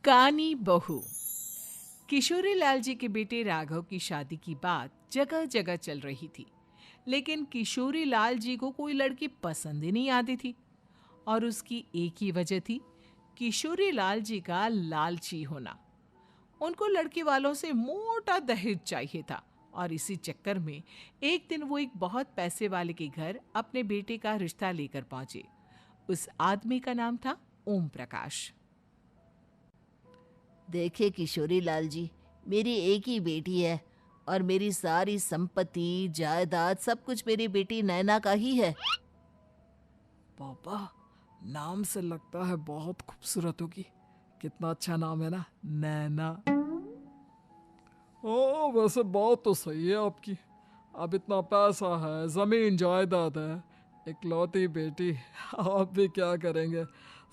कानी बहू। किशोरी लाल जी के बेटे राघव की शादी की बात जगह जगह चल रही थी, लेकिन किशोरी लाल जी को कोई लड़की पसंद ही नहीं आती थी। और उसकी एक ही वजह थी, किशोरी लाल जी का लालची होना। उनको लड़की वालों से मोटा दहेज चाहिए था और इसी चक्कर में एक दिन वो एक बहुत पैसे वाले के घर अपने बेटे का रिश्ता लेकर पहुंचे। उस आदमी का नाम था ओम प्रकाश। देखिए किशोरी लाल जी, मेरी एक ही बेटी है और मेरी सारी संपत्ति जायदाद सब कुछ मेरी बेटी नैना का ही है। पापा, नाम से लगता है बहुत खूबसूरत होगी। कितना अच्छा नाम है ना, नैना। ओ, वैसे बात तो सही है आपकी। अब इतना पैसा है, जमीन जायदाद है, इकलौती बेटी, आप भी क्या करेंगे?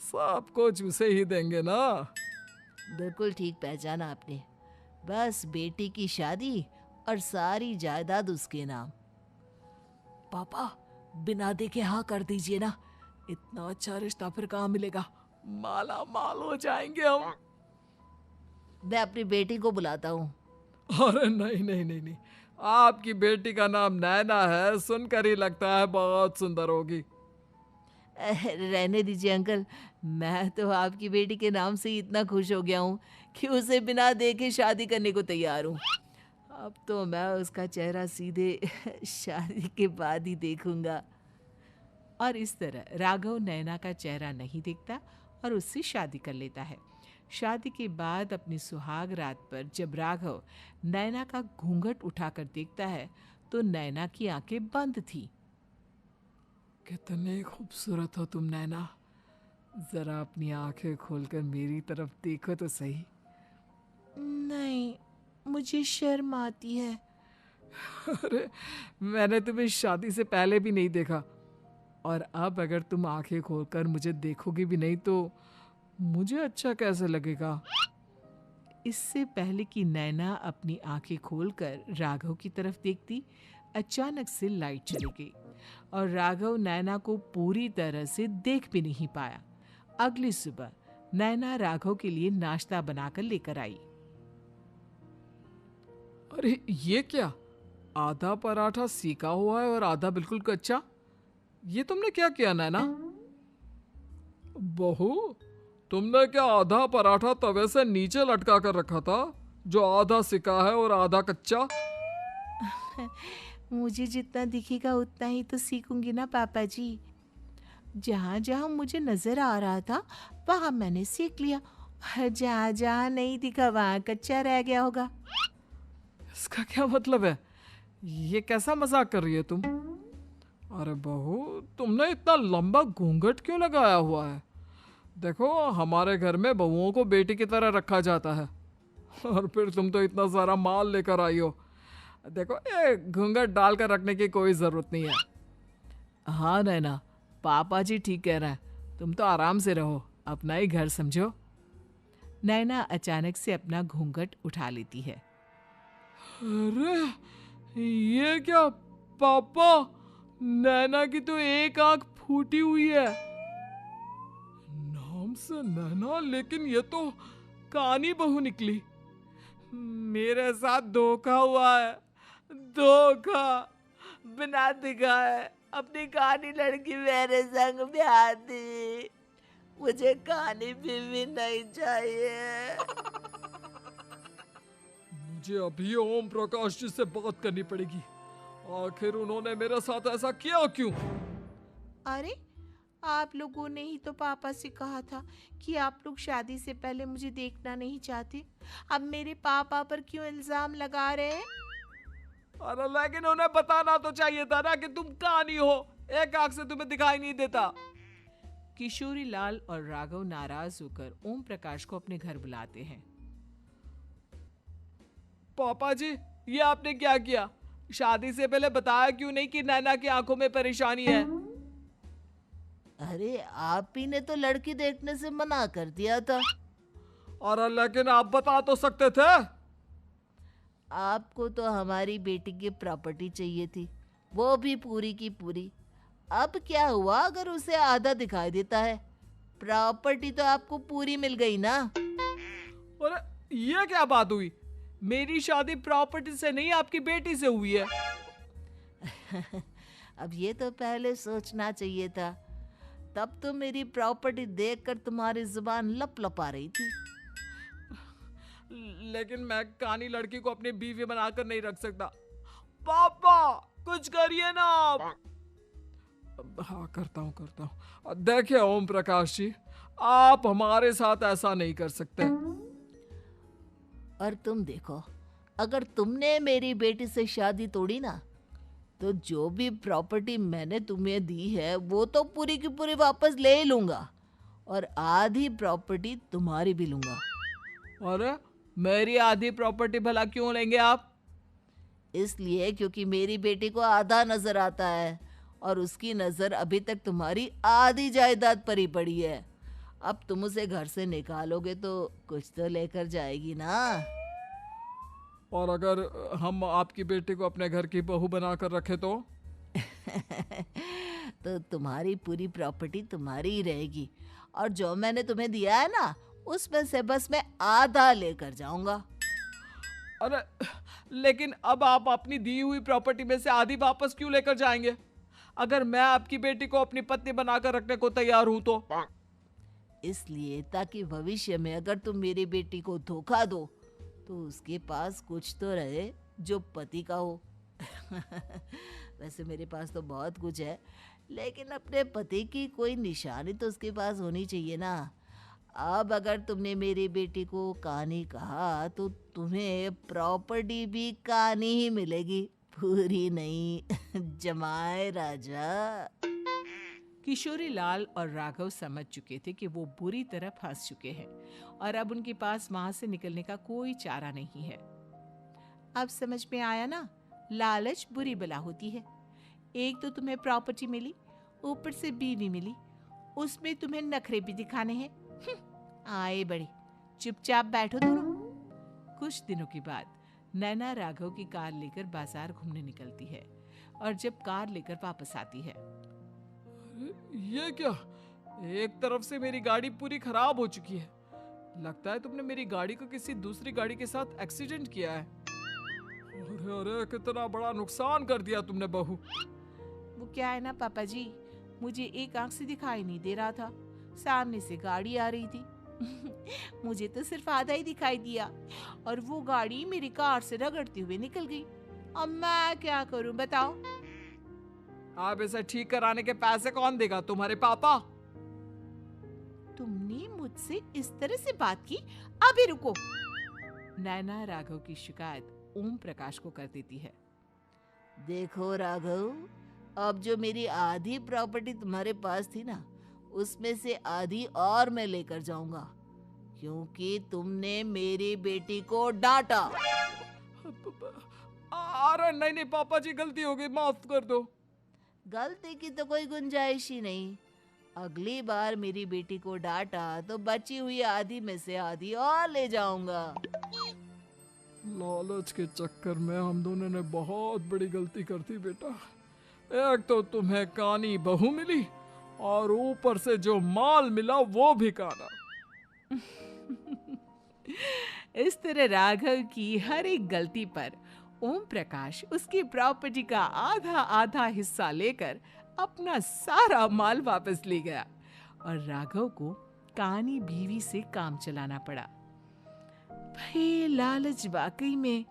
सब कुछ उसे ही देंगे ना। बिल्कुल ठीक पहचाना आपने। बस बेटी की शादी और सारी जायदाद उसके नाम। पापा, बिना देखे हाँ कर दीजिए ना। इतना अच्छा रिश्ता फिर कहाँ मिलेगा? माला माल हो जाएंगे हम। मैं अपनी बेटी को बुलाता हूँ। अरे नहीं नहीं नहीं नहीं, आपकी बेटी का नाम नैना है, सुनकर ही लगता है बहुत सुंदर होगी। रहने दीजिए अंकल, मैं तो आपकी बेटी के नाम से ही इतना खुश हो गया हूँ कि उसे बिना देखे शादी करने को तैयार हूँ। अब तो मैं उसका चेहरा सीधे शादी के बाद ही देखूंगा। और इस तरह राघव नैना का चेहरा नहीं देखता और उससे शादी कर लेता है। शादी के बाद अपनी सुहाग रात पर जब राघव नैना का घूंघट उठाकर देखता है तो नैना की आंखें बंद थी। कितनी खूबसूरत हो तुम नैना, जरा अपनी आंखें खोलकर मेरी तरफ देखो तो सही। नहीं, मुझे शर्म आती है। अरे, मैंने तुम्हें शादी से पहले भी नहीं देखा, और अब अगर तुम आंखें खोलकर मुझे देखोगी भी नहीं तो मुझे अच्छा कैसे लगेगा? इससे पहले कि नैना अपनी आंखें खोलकर राघव की तरफ देखती, अचानक से लाइट चली गई और राघव नैना को पूरी तरह से देख भी नहीं पाया। अगली सुबह नैना राघव के लिए नाश्ता बनाकर लेकर आई। अरे ये क्या, आधा पराठा सीका हुआ है और आधा बिल्कुल कच्चा। ये तुमने क्या किया नैना? बहू, तुमने क्या आधा पराठा तवे से नीचे लटका कर रखा था, जो आधा सिका है और आधा कच्चा? मुझे जितना दिखेगा उतना ही तो सीखूंगी ना पापा जी। जहाँ जहाँ मुझे नजर आ रहा था वहाँ मैंने सीख लिया, जहाँ जहाँ नहीं दिखा वहाँ कच्चा रह गया होगा। इसका क्या मतलब है? ये कैसा मजाक कर रही है तुम? अरे बहू, तुमने इतना लंबा घूंघट क्यों लगाया हुआ है? देखो, हमारे घर में बहुओं को बेटी की तरह रखा जाता है, और फिर तुम तो इतना सारा माल लेकर आई हो। देखो, ये घूंघट डालकर रखने की कोई जरूरत नहीं है। हाँ नैना, पापा जी ठीक कह रहे हैं, तुम तो आराम से रहो, अपना ही घर समझो। नैना अचानक से अपना घूंघट उठा लेती है। अरे ये क्या पापा, नैना की तो एक आंख फूटी हुई है। नाम से नैना, लेकिन ये तो कानी बहू निकली। मेरे साथ धोखा हुआ है, धोखा। बिना दिखाए अपनी कहानी लड़की मेरे संग ब्याह दी। मुझे कहानी भी नहीं चाहिए। मुझे अभी ओम प्रकाश जी से बात करनी पड़ेगी। आखिर उन्होंने मेरे साथ ऐसा किया क्यों? अरे, आप लोगों ने ही तो पापा से कहा था कि आप लोग शादी से पहले मुझे देखना नहीं चाहते। अब मेरे पापा पर क्यों इल्जाम लगा रहे हैं? अरे लेकिन उन्हें बताना तो चाहिए था ना कि तुम कहानी हो, एक आंख से तुम्हें दिखाई नहीं देता। किशोरी लाल और राघव नाराज होकर ओम प्रकाश को अपने घर बुलाते हैं। पापा जी, ये आपने क्या किया? शादी से पहले बताया क्यों नहीं कि नैना की आंखों में परेशानी है? अरे आप ही ने तो लड़की देखने से मना कर दिया था। अरे लेकिन आप बता तो सकते थे। आपको तो हमारी बेटी की प्रॉपर्टी चाहिए थी, वो भी पूरी की पूरी। अब क्या हुआ अगर उसे आधा दिखाई देता है? प्रॉपर्टी तो आपको पूरी मिल गई ना। अरे ये क्या बात हुई? मेरी शादी प्रॉपर्टी से नहीं आपकी बेटी से हुई है। अब ये तो पहले सोचना चाहिए था। तब तो मेरी प्रॉपर्टी देखकर तुम्हारी जुबान लप आ रही थी। लेकिन मैं कानी लड़की को अपनी बीवी बनाकर नहीं रख सकता। पापा कुछ करिए ना आप। हाँ करता हूँ। देखिए ओम प्रकाश जी, आप हमारे साथ ऐसा नहीं कर सकते। और तुम देखो, अगर तुमने मेरी बेटी से शादी तोड़ी ना, तो जो भी प्रॉपर्टी मैंने तुम्हें दी है वो तो पूरी की पूरी वापस ले ही लूंगा, और आधी प्रॉपर्टी तुम्हारी भी लूंगा। अरे मेरी आधी प्रॉपर्टी भला क्यों लेंगे आप? इसलिए क्योंकि मेरी बेटी को आधा नजर आता है, और उसकी नजर अभी तक तुम्हारी आधी जायदाद पर ही पड़ी है। अब तुम उसे घर से निकालोगे तो कुछ तो लेकर जाएगी ना। और अगर हम आपकी बेटी को अपने घर की बहू बनाकर रखे तो? तो तुम्हारी पूरी प्रॉपर्टी तुम्हारी ही रहेगी, और जो मैंने तुम्हें दिया है ना, उसमें से बस मैं आधा लेकर जाऊंगा। अरे लेकिन अब आप अपनी दी हुई प्रॉपर्टी में से आधी वापस क्यों लेकर जाएंगे? अगर मैं आपकी बेटी को अपनी पत्नी बनाकर रखने को तैयार हूं तो? इसलिए ताकि भविष्य में अगर तुम मेरी बेटी को धोखा दो तो उसके पास कुछ तो रहे जो पति का हो। वैसे मेरे पास तो बहुत कुछ है, लेकिन अपने पति की कोई निशानी तो उसके पास होनी चाहिए ना। अब अगर तुमने मेरी बेटी को कानी कहा तो तुम्हें प्रॉपर्टी भी कानी ही मिलेगी, पूरी नहीं। जमाए राजा। किशोरी लाल और राघव समझ चुके थे कि वो बुरी तरह फंस चुके हैं और अब उनके पास वहां से निकलने का कोई चारा नहीं है। अब समझ में आया ना, लालच बुरी बला होती है। एक तो तुम्हें प्रॉपर्टी मिली, ऊपर से बीवी मिली, उसमें तुम्हें नखरे भी दिखाने हैं। आए बड़े, चुपचाप बैठो दोनों। कुछ दिनों के बाद नैना राघव की कार लेकर बाजार घूमने निकलती है और जब कार लेकर वापस आती है, ये क्या? एक तरफ से मेरी गाड़ी पूरी खराब हो चुकी है। लगता है तुमने मेरी गाड़ी को किसी दूसरी गाड़ी के साथ एक्सीडेंट किया है। अरे अरे कितना बड़ा नुकसान कर दिया तुमने बहू। वो क्या है ना पापा जी, मुझे एक आंख से दिखाई नहीं दे रहा था, सामने से गाड़ी आ रही थी। मुझे तो सिर्फ आधा ही दिखाई दिया और वो गाड़ी मेरी कार से रगड़ते हुए निकल गई। अब मैं क्या करूं बताओ? आप इसे ठीक कराने के पैसे कौन देगा? तुम्हारे पापा? तुमने मुझसे इस तरह से बात की? अभी रुको। नैना राघव की शिकायत ओम प्रकाश को कर देती है। देखो राघव, अब जो मेरी आधी प्रॉपर्टी तुम्हारे पास थी ना, उसमें से आधी और मैं लेकर जाऊंगा, क्योंकि तुमने मेरी बेटी को डांटा। अरे नहीं नहीं पापा जी, गलती हो गई, माफ कर दो। गलती की तो कोई गुंजाइश ही नहीं। अगली बार मेरी बेटी को डांटा तो बची हुई आधी में से आधी और ले जाऊंगा। लालच के चक्कर में हम दोनों ने बहुत बड़ी गलती कर दी बेटा। एक तो तुम्हें कानी बहू मिली और ऊपर से जो माल मिला वो भी काना। इस तरह राघव की हर एक गलती पर ओम प्रकाश उसकी प्रॉपर्टी का आधा आधा हिस्सा लेकर अपना सारा माल वापस ले गया और राघव को कानी बीवी से काम चलाना पड़ा। भाई लालच वाकई में